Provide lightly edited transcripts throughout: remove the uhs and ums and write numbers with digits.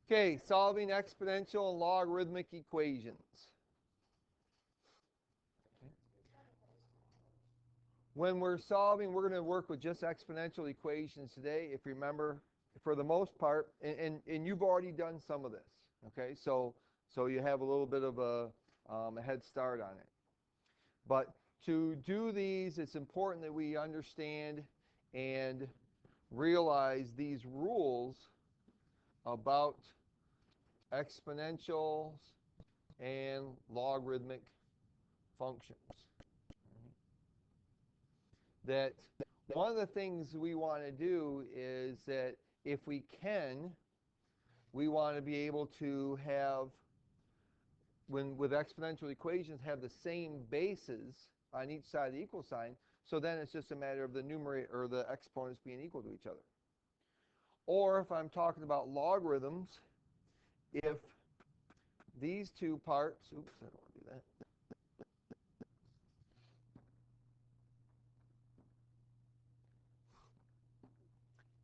Okay, solving exponential and logarithmic equations. When we're solving, we're going to work with just exponential equations today. If you remember, for the most part, and you've already done some of this, okay? So you have a little bit of a head start on it. But to do these, it's important that we understand and realize these rules about exponentials and logarithmic functions. That one of the things we want to do is that if we can, we want to be able to have, with exponential equations, have the same bases on each side of the equal sign, so then it's just a matter of the numerator or the exponents being equal to each other. Or if I'm talking about logarithms, if these two parts, oops, I don't want to do that.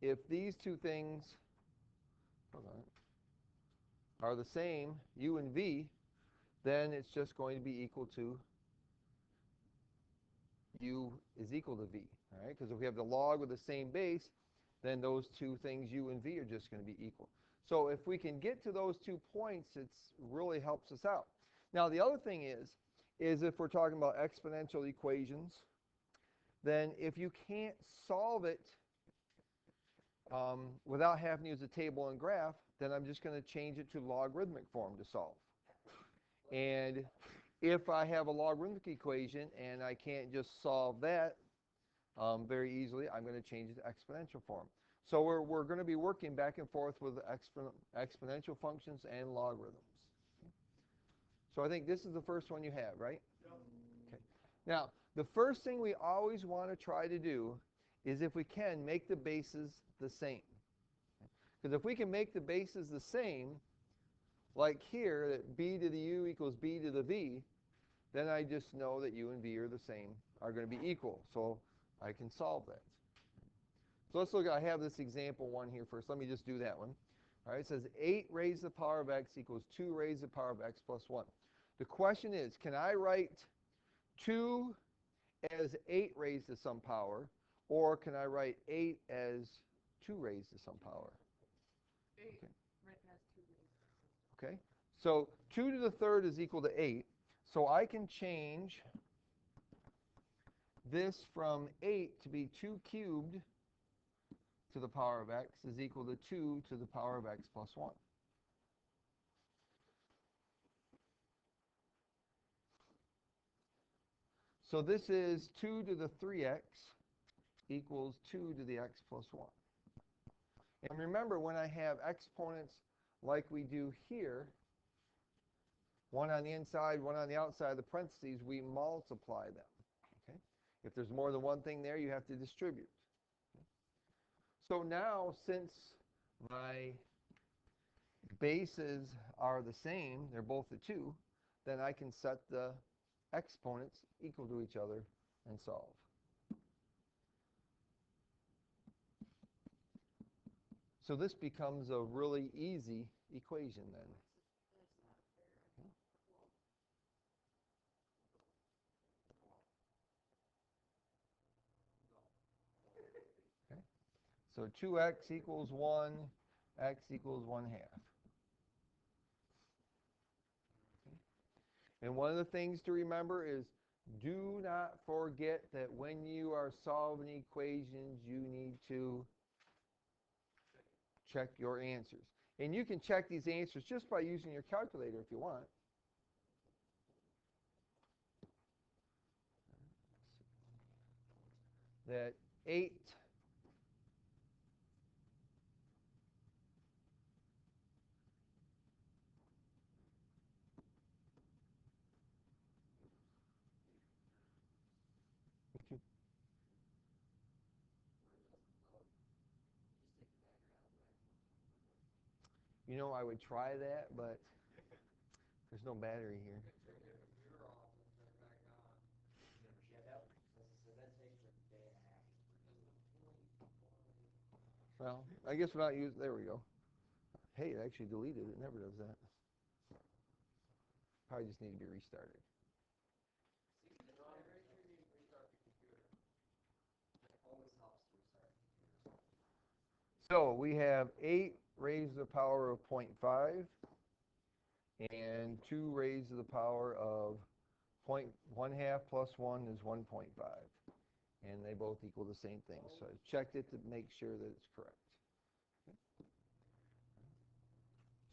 If these two things, hold on, are the same, u and v, then it's just going to be equal to u is equal to v, all right? Because if we have the log with the same base, then those two things, u and v, are just going to be equal. So if we can get to those 2 points, it really helps us out. Now, the other thing is if we're talking about exponential equations, then if you can't solve it without having to use a table and graph, then I'm just going to change it to logarithmic form to solve. And if I have a logarithmic equation and I can't just solve that very easily, I'm going to change it to exponential form. So we're going to be working back and forth with exponential functions and logarithms. So I think this is the first one you have, right? Yep. Okay. Now, the first thing we always want to try to do is, if we can, make the bases the same. Because if we can make the bases the same, like here, that b to the u equals b to the v, then I just know that u and v are the same, are going to be equal. So I can solve that. So let's look, I have this example one here first. Let me just do that one. All right, it says 8 raised to the power of x equals 2 raised to the power of x plus 1. The question is, can I write 2 as 8 raised to some power, or can I write 8 as 2 raised to some power? 8 written as 2 raised. Okay, so 2 to the third is equal to 8. So I can change this from 8 to be 2 cubed to the power of x is equal to 2 to the power of x plus 1. So this is 2 to the 3x equals 2 to the x plus 1. And remember, when I have exponents like we do here, one on the inside, one on the outside of the parentheses, we multiply them. Okay? If there's more than one thing there, you have to distribute. Okay? So now, since my bases are the same, they're both the 2, then I can set the exponents equal to each other and solve. So this becomes a really easy equation then. Okay. So 2x equals 1, x equals 1/2. Okay. And one of the things to remember is, do not forget that when you are solving equations, you need to check your answers. And you can check these answers just by using your calculator if you want. That 8 You know, I would try that, but there's no battery here. Well, I guess without using, there we go. Hey, it actually deleted it. It never does that. Probably just need to be restarted. So we have 8 raised to the power of 0.5 and 2 raised to the power of 1/2 plus 1 is 1.5. And they both equal the same thing. So I checked it to make sure that it's correct.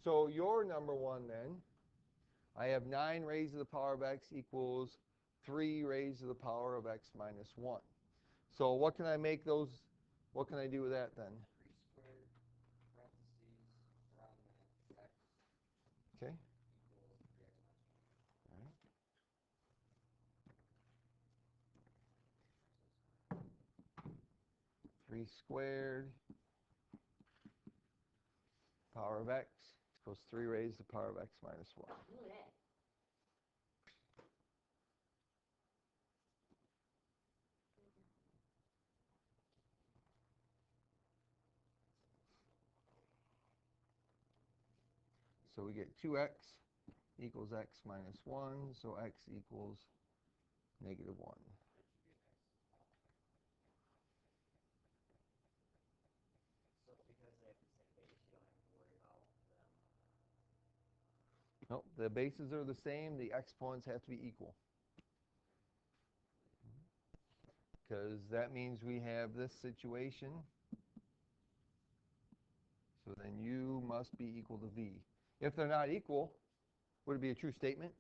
So your number one then, I have 9 raised to the power of x equals 3 raised to the power of x minus 1. So what can I make those, what can I do with that then? 3 squared, parentheses, okay. All right. 3 squared power of x equals 3 raised to the power of x minus 1. So we get 2x equals x minus 1, so x equals negative 1. Nope, the bases are the same, the exponents have to be equal. Because that means we have this situation. So then u must be equal to v. If they're not equal, would it be a true statement?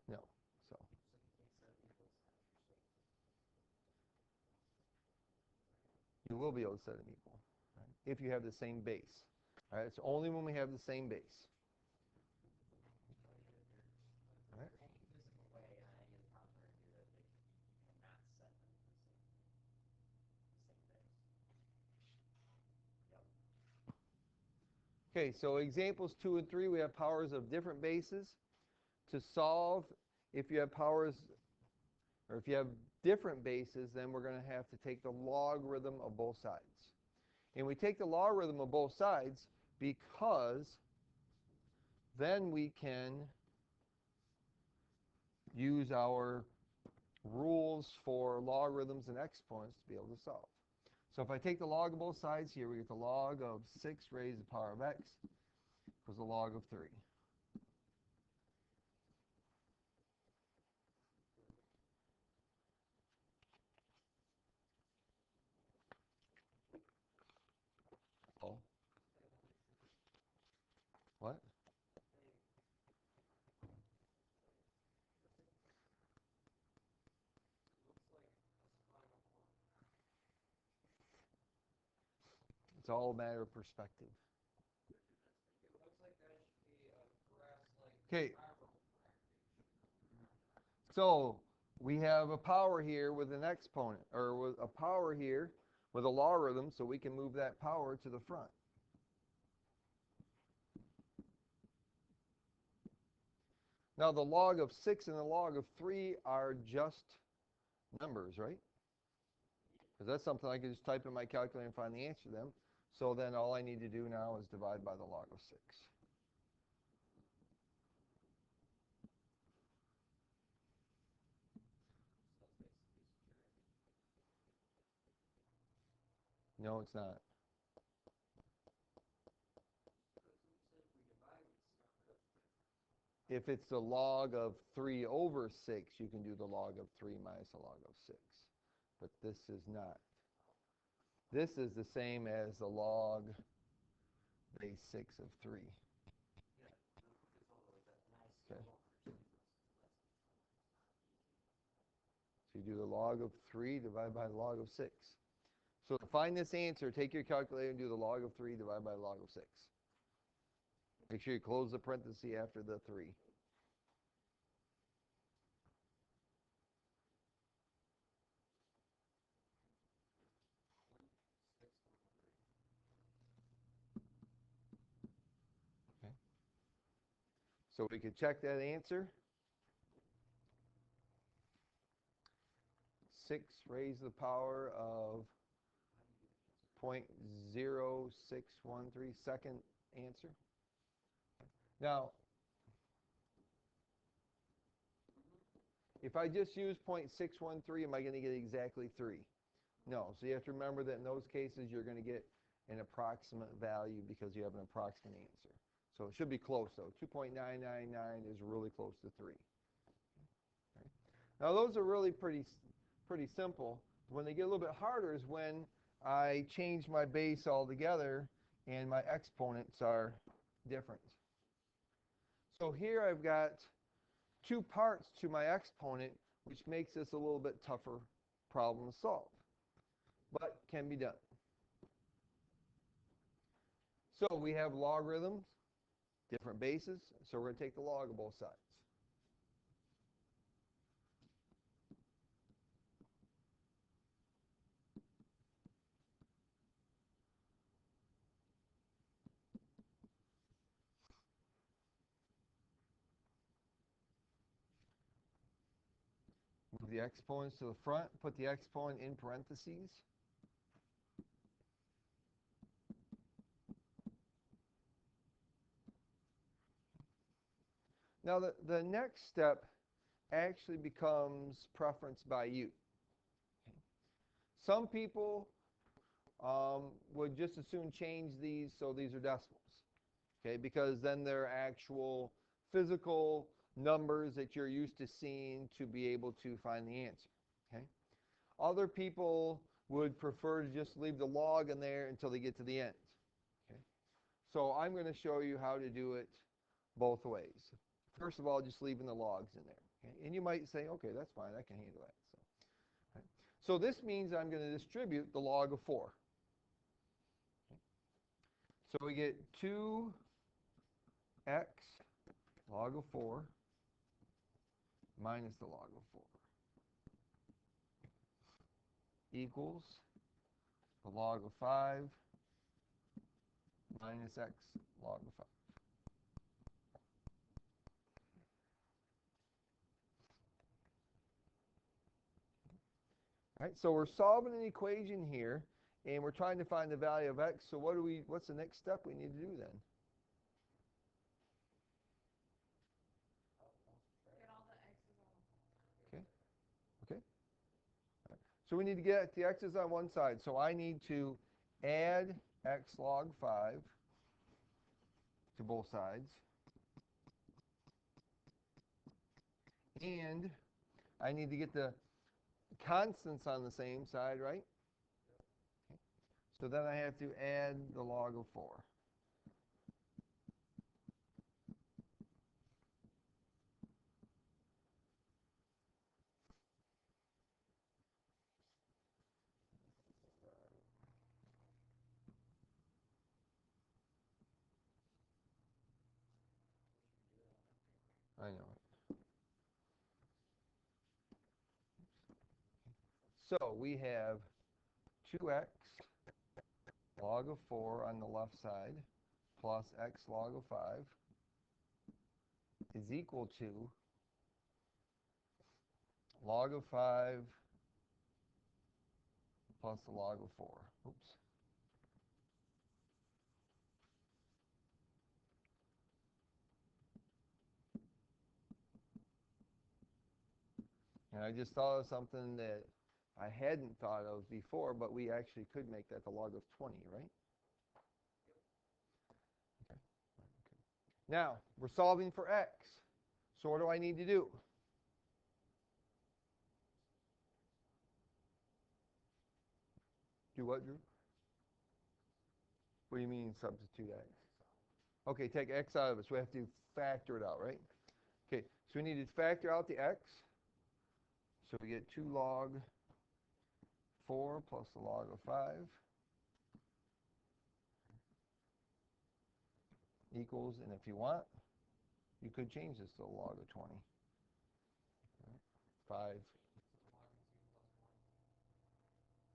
No. So you will be able to set them equal, right? If you have the same base. All right, it's only when we have the same base. All right. Okay, so examples 2 and 3, we have powers of different bases. To solve, if you have powers, or if you have different bases, then we're going to have to take the logarithm of both sides. And we take the logarithm of both sides because then we can use our rules for logarithms and exponents to be able to solve. So if I take the log of both sides here, we get the log of 6 raised to the power of x equals the log of 3. Oh. What? It's all a matter of perspective. Okay. So we have a power here with an exponent, or with a power here with a logarithm, so we can move that power to the front. Now the log of 6 and the log of 3 are just numbers, right? Because that's something I can just type in my calculator and find the answer to them. So then all I need to do now is divide by the log of 6. No, it's not. If it's the log of 3 over 6, you can do the log of 3 minus the log of 6. But this is not. This is the same as the log base 6 of 3. Okay. So you do the log of 3 divided by the log of 6. So to find this answer, take your calculator and do the log of 3 divided by the log of 6. Make sure you close the parenthesis after the 3. Okay. So we could check that answer. 6 raised to the power of 0.0613 second answer. Now, if I just use 0.613, am I going to get exactly 3? No. So you have to remember that in those cases, you're going to get an approximate value because you have an approximate answer. So it should be close, though. 2.999 is really close to 3. Okay. Now, those are really pretty simple. When they get a little bit harder is when I change my base altogether and my exponents are different. So here I've got 2 parts to my exponent, which makes this a little bit tougher problem to solve, but can be done. So we have logarithms, different bases, so we're going to take the log of both sides. Move the exponents to the front, put the exponent in parentheses. Now the next step actually becomes preference by you. Some people would just as soon change these so these are decimals, okay, because then they're actual physical numbers that you're used to seeing to be able to find the answer, okay. Other people would prefer to just leave the log in there until they get to the end, okay. So I'm going to show you how to do it both ways. First of all, just leaving the logs in there, okay? And you might say, okay, that's fine, I can handle that. So, okay. So this means I'm going to distribute the log of 4. Okay. So we get 2x log of 4 minus the log of 4 equals the log of 5 minus x log of 5. All right, so we're solving an equation here, and we're trying to find the value of x. So what's the next step we need to do then? Get all the x's on. Okay. Okay. All right. So we need to get the x's on one side. So I need to add x log 5 to both sides. And I need to get the constants on the same side, right? Okay. So then I have to add the log of 4. I know it. So we have 2x log of 4 on the left side plus x log of 5 is equal to log of 5 plus the log of 4. Oops. And I just thought of something that I hadn't thought of before, but we actually could make that the log of 20, right? Okay. Now, we're solving for x. So what do I need to do? Do what, Drew? What do you mean substitute x? Okay, take x out of it. So we have to factor it out, right? Okay, so we need to factor out the x. So we get 2 log 4 plus the log of 5 equals, and if you want, you could change this to the log of 20. 5.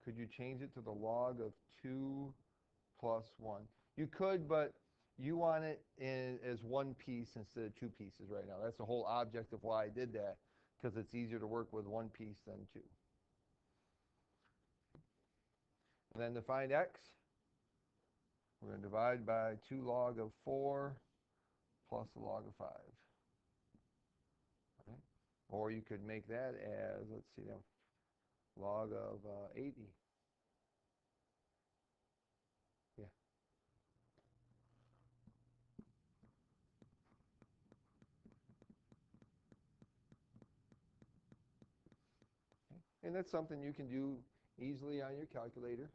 Could you change it to the log of 2 plus 1? You could, but you want it as one piece instead of 2 pieces right now. That's the whole object of why I did that, because it's easier to work with 1 piece than 2. And then to find x, We're going to divide by 2 log of 4 plus a log of 5. Right? Or you could make that as, let's see now, log of 80. Yeah. Okay. And that's something you can do easily on your calculator.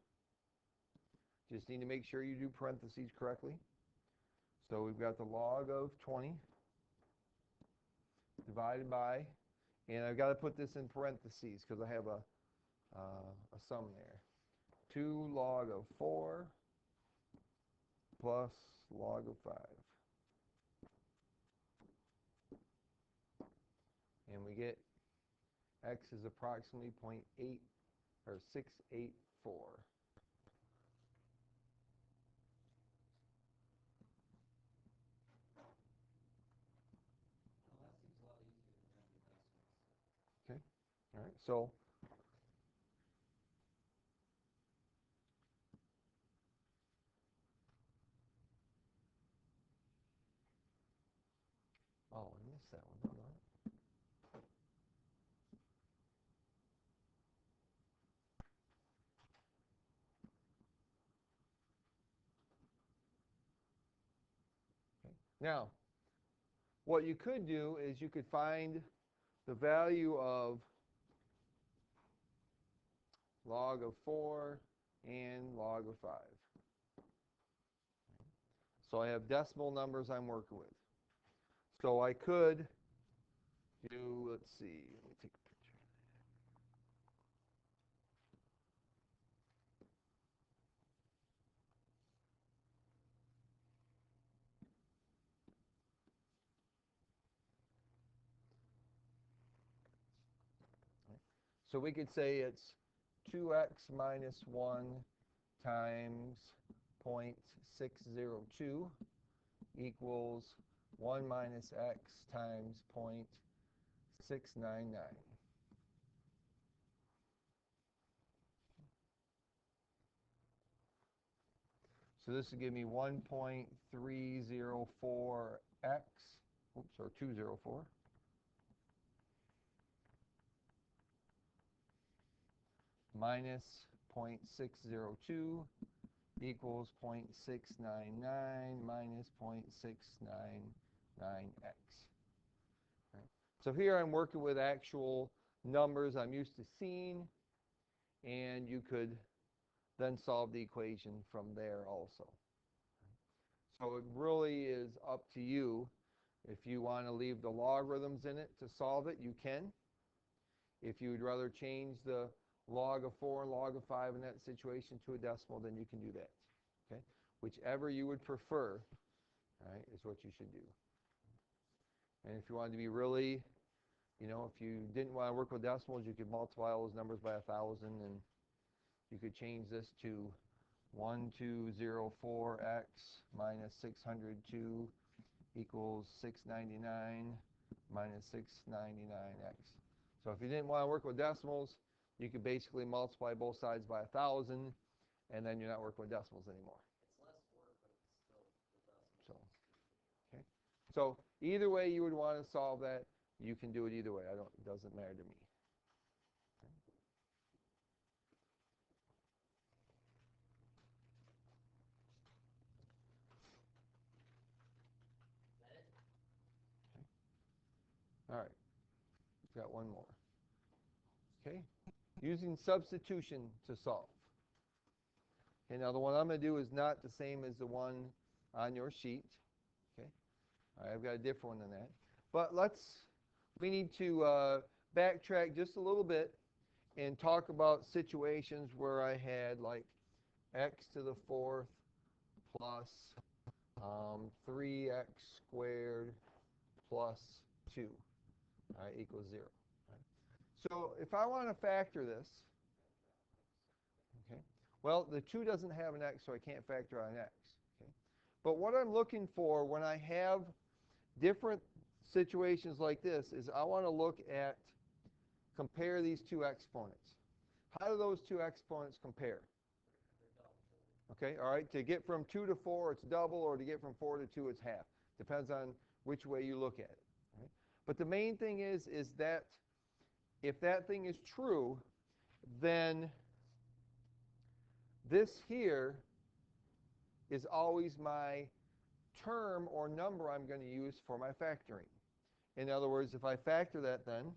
Just need to make sure you do parentheses correctly. So we've got the log of 20 divided by, and I've got to put this in parentheses because I have a sum there. 2 log of 4 plus log of 5. And we get x is approximately 0.8 or 684. Okay, all right, so oh, I missed that one. Hold on. Okay. Now, what you could do is you could find the value of log of 4 and log of 5. So I have decimal numbers I'm working with. So I could do, let's see, let me take a picture. So we could say it's 2x minus 1 times 0.602 equals 1 minus x times 0.699. So this would give me 1.304x, oops, or 204, minus 0.602 equals 0.699 minus 0.699x. Right? So here I'm working with actual numbers I'm used to seeing, and you could then solve the equation from there also. So it really is up to you. If you want to leave the logarithms in it to solve it, you can. If you would rather change the log of 4 and log of 5 in that situation to a decimal, then you can do that. Okay? Whichever you would prefer, right, is what you should do. And if you wanted to be really, if you didn't want to work with decimals, you could multiply all those numbers by 1,000, and you could change this to 1204x minus 602 equals 699 minus 699x. So if you didn't want to work with decimals, you could basically multiply both sides by 1,000, and then you're not working with decimals anymore. It's less work, but it's still the decimals. So either way you would want to solve that, you can do it either way. It doesn't matter to me. All right, we've got one more. Okay, using substitution to solve. Okay, now the one I'm going to do is not the same as the one on your sheet. Okay, all right, I've got a different one than that. But we need to backtrack just a little bit and talk about situations where I had like x to the 4th plus 3x squared plus 2, all right, equals 0. Right? So if I want to factor this, okay, well, the 2 doesn't have an x, so I can't factor out an x. Okay? But what I'm looking for when I have different situations like this is I want to compare these two exponents. How do those two exponents compare? Okay, all right, to get from 2 to 4, it's double, or to get from 4 to 2, it's half. Depends on which way you look at it. Right? But the main thing is that if that thing is true, then this here is always my term or number I'm going to use for my factoring. In other words, if I factor that, then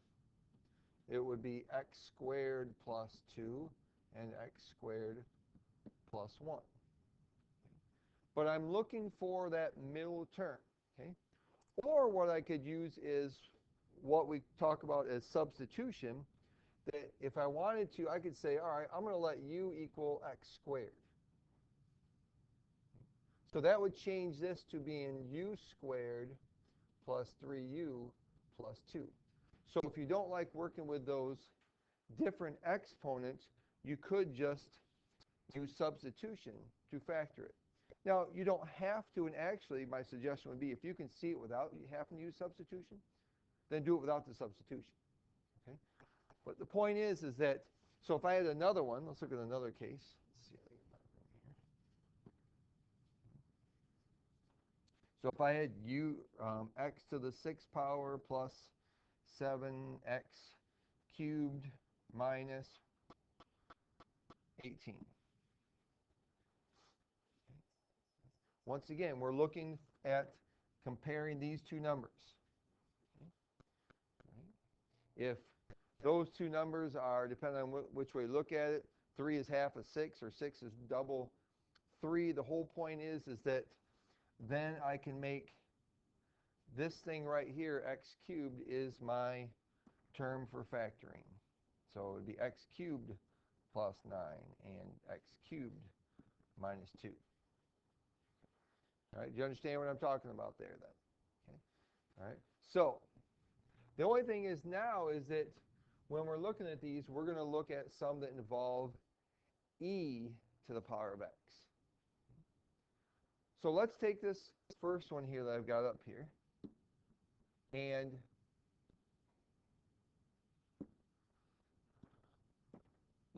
it would be x squared plus 2 and x squared plus 1. But I'm looking for that middle term. Okay? Or what I could use is what we talk about as substitution, that if I wanted to, I could say, all right, I'm going to let u equal x squared. So that would change this to being u squared plus 3u plus 2. So if you don't like working with those different exponents, you could just do substitution to factor it. Now, you don't have to, and actually my suggestion would be if you can see it without having to use substitution, then do it without the substitution. Okay? But the point is that, so if I had another one, let's look at another case. Let's see if I can find it here. So if I had x to the 6th power plus 7x cubed minus 18. Once again, we're looking at comparing these two numbers. If those two numbers are, depending on which way you look at it, 3 is half of 6 or 6 is double 3, the whole point is that then I can make this thing right here, x cubed, is my term for factoring. So it would be x cubed plus 9 and x cubed minus 2. All right, do you understand what I'm talking about there then? Okay. All right. So the only thing is now is that when we're looking at these, we're going to look at some that involve e to the power of x. So let's take this first one here that I've got up here and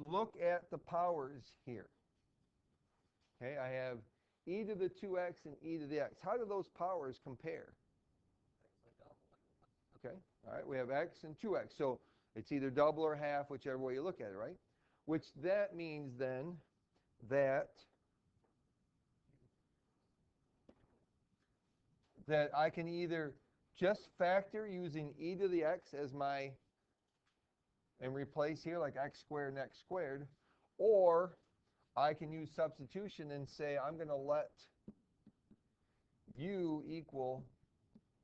look at the powers here. Okay, I have e to the 2x and e to the x. How do those powers compare? Okay, all right, we have x and 2x. So it's either double or half, whichever way you look at it, right? Which that means then that I can either just factor using e to the x as my, and replace here like x squared and x squared, or I can use substitution and say I'm going to let u equal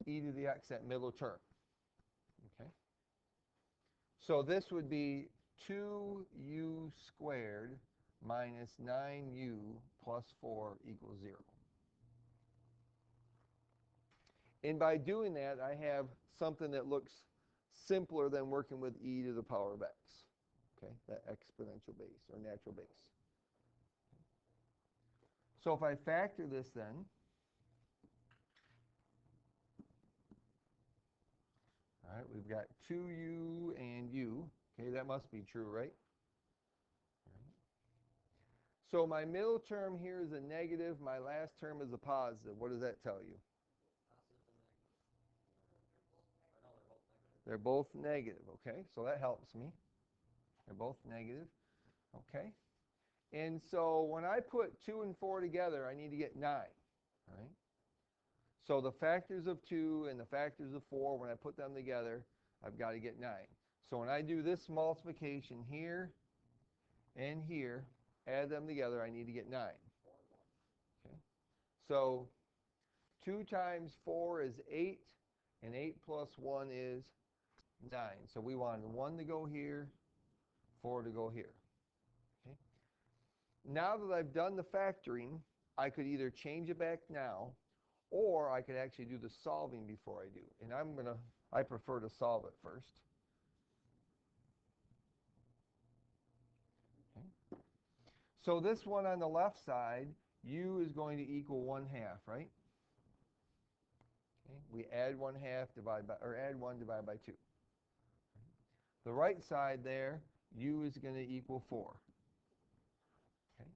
e to the x, that middle term. Okay. So this would be 2u squared minus 9u plus 4 equals 0. And by doing that, I have something that looks simpler than working with e to the power of x. Okay, that exponential base or natural base. So if I factor this then, all right, we've got 2u and u. Okay, that must be true, right? So my middle term here is a negative. My last term is a positive. What does that tell you? They're both negative, okay? So that helps me. They're both negative, okay? And so when I put 2 and 4 together, I need to get 9, all right? So the factors of 2 and the factors of 4, when I put them together, I've got to get 9. So when I do this multiplication here and here, add them together, I need to get 9. Okay? So 2 times 4 is 8, and 8 plus 1 is 9. So we wanted 1 to go here, 4 to go here. Okay? Now that I've done the factoring, I could either change it back now, or I could actually do the solving before I do. And I prefer to solve it first. Okay. So this one on the left side, u is going to equal 1/2, right? Okay. We add 1/2 divide by, or add 1 divided by 2. The right side there, u is going to equal 4. Okay.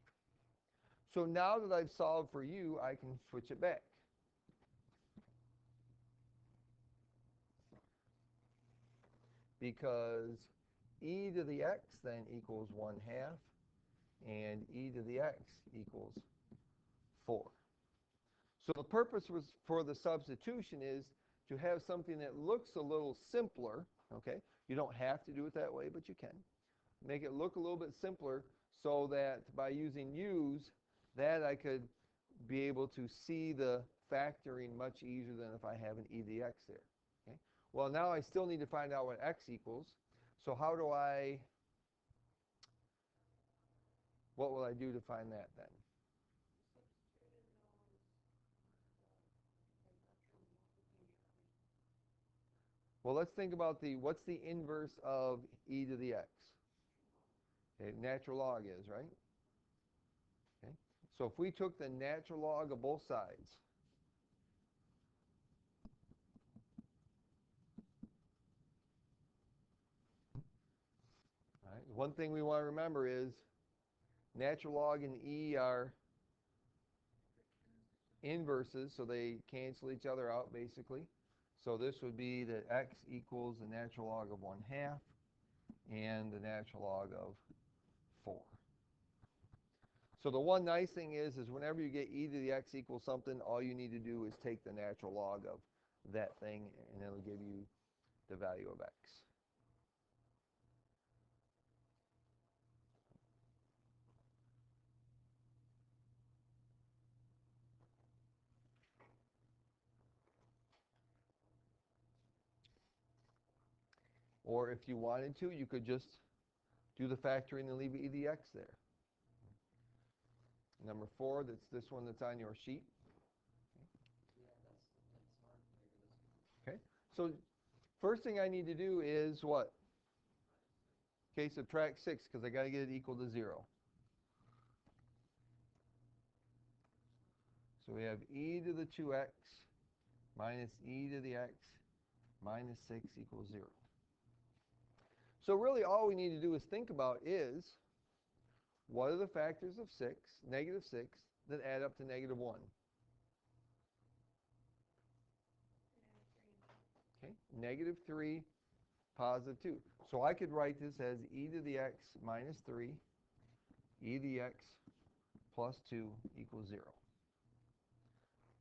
So now that I've solved for u, I can switch it back. Because e to the x then equals 1/2, and e to the x equals 4. So the purpose for the substitution is to have something that looks a little simpler, okay? You don't have to do it that way, but you can. Make it look a little bit simpler so that by using u's, that I could be able to see the factoring much easier than if I have an e to the x there. Okay? Well, now I still need to find out what x equals. So what will I do to find that then? Well, let's think about what's the inverse of e to the x? Okay, natural log is, right? Okay. So if we took the natural log of both sides, all right, one thing we want to remember is natural log and e are inverses, so they cancel each other out basically. So this would be that x equals the natural log of 1/2 and the natural log of 4. So the one nice thing is whenever you get e to the x equals something, all you need to do is take the natural log of that thing, and it'll give you the value of x. Or if you wanted to, you could just do the factoring and leave e to the x there. Number 4, that's this one that's on your sheet. Okay, so first thing I need to do is what? Okay, subtract 6 because I got to get it equal to 0. So we have e to the 2x minus e to the x minus 6 equals 0. So really all we need to do is think about is what are the factors of 6, negative 6, that add up to negative 1? Okay, negative 3, positive 2. So I could write this as e to the x minus 3, e to the x plus 2 equals 0.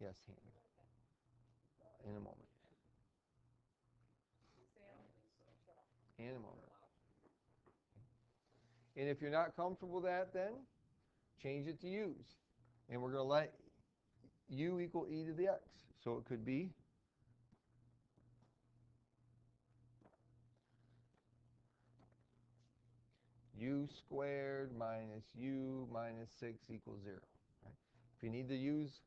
Yes, Hannah. In a moment. In a moment. And if you're not comfortable with that, then change it to u's. And we're going to let u equal e to the x. So it could be u squared minus u minus 6 equals 0. Right? If you need to use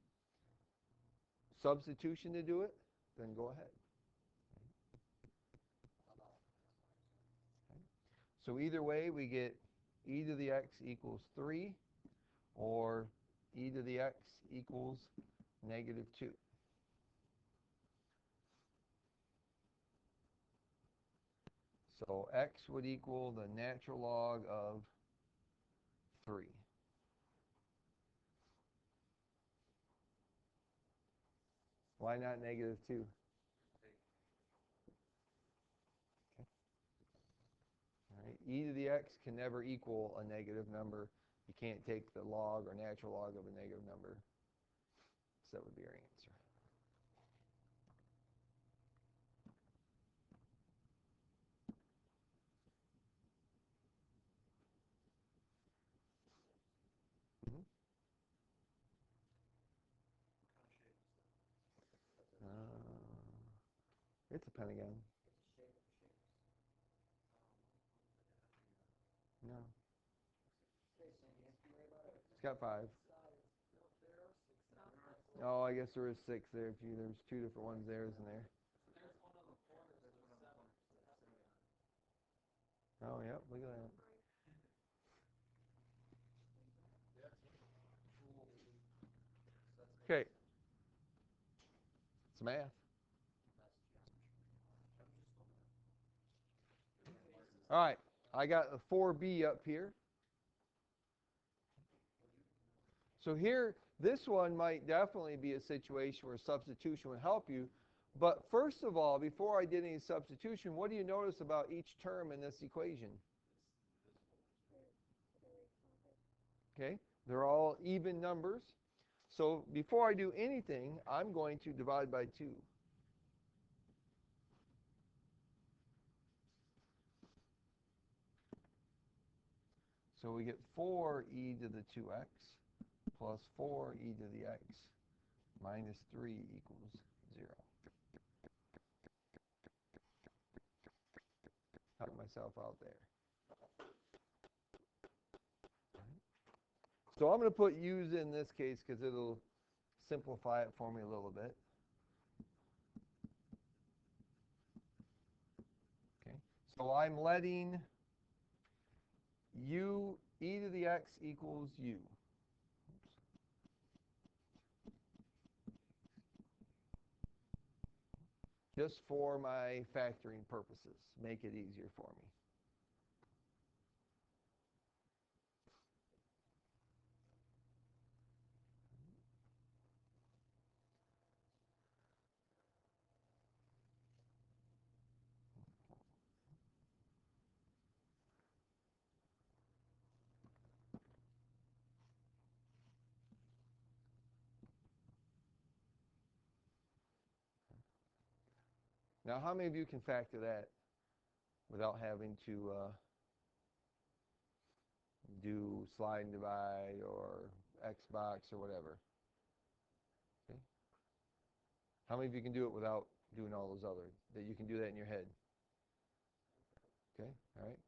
substitution to do it, then go ahead. Okay. So either way, we get e to the x equals 3, or e to the x equals negative 2. So x would equal the natural log of 3. Why not negative 2? Okay. All right. E to the x can never equal a negative number. You can't take the log or natural log of a negative number. So that would be our answer. Mm-hmm. It's a pentagon. No. It's got 5. Oh, I guess there is 6 there. There's 2 different ones there, isn't there? Oh, yep. Look at that. Okay. It's math. All right. I got a 4b up here. So here, this one might definitely be a situation where substitution would help you. But first of all, before I did any substitution, what do you notice about each term in this equation? Okay, they're all even numbers. So before I do anything, I'm going to divide by 2. So we get 4e to the 2x plus 4e to the x minus 3 equals 0. Help myself out there. So I'm going to put u's in this case because it'll simplify it for me a little bit. Okay. So I'm letting u e to the x equals u. Just for my factoring purposes. Make it easier for me. Now, how many of you can factor that without having to do slide and divide or Xbox or whatever? Okay. How many of you can do it without doing all those other, that you can do that in your head? Okay, all right.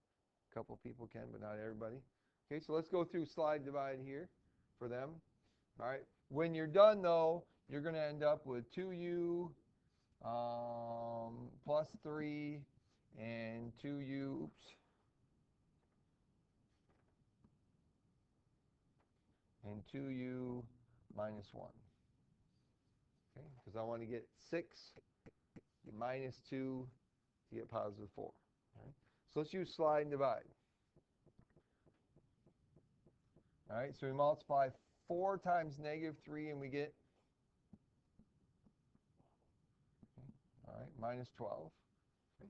A couple people can, but not everybody. Okay, so let's go through slide divide here for them. All right. When you're done, though, you're going to end up with 2u plus 3 and 2u, and 2u minus 1. Okay, because I want to get 6 minus 2 to get positive 4. All right. So let's use slide and divide. All right, so we multiply 4 times negative 3 and we get, all right, minus 12. Okay.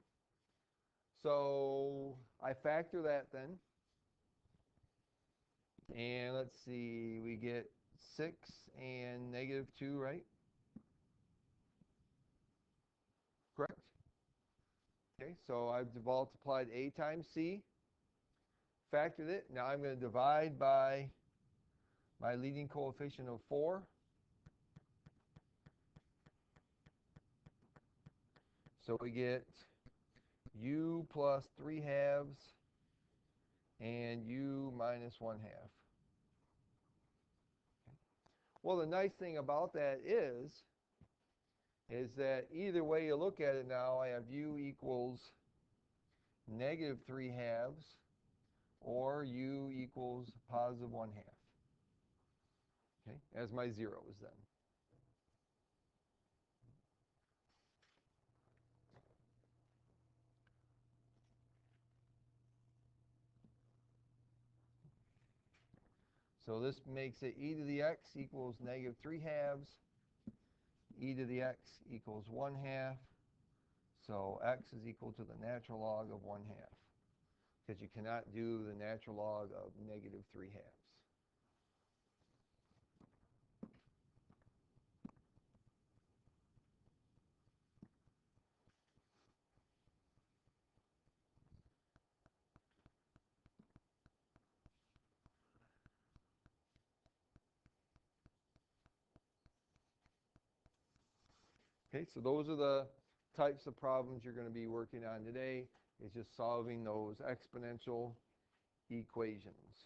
So I factor that then. And let's see, we get 6 and negative 2, right? Correct? Okay, so I've multiplied a times c, factored it. Now I'm going to divide by my leading coefficient of 4. So we get u plus 3 halves and u minus 1 half. Well, the nice thing about that is that either way you look at it now, I have u equals negative 3 halves or u equals positive 1 half. Okay, as my zeros then. So this makes it e to the x equals negative 3 halves, e to the x equals 1 half, so x is equal to the natural log of 1 half, because you cannot do the natural log of negative 3 halves. Okay, so those are the types of problems you're going to be working on today, is just solving those exponential equations.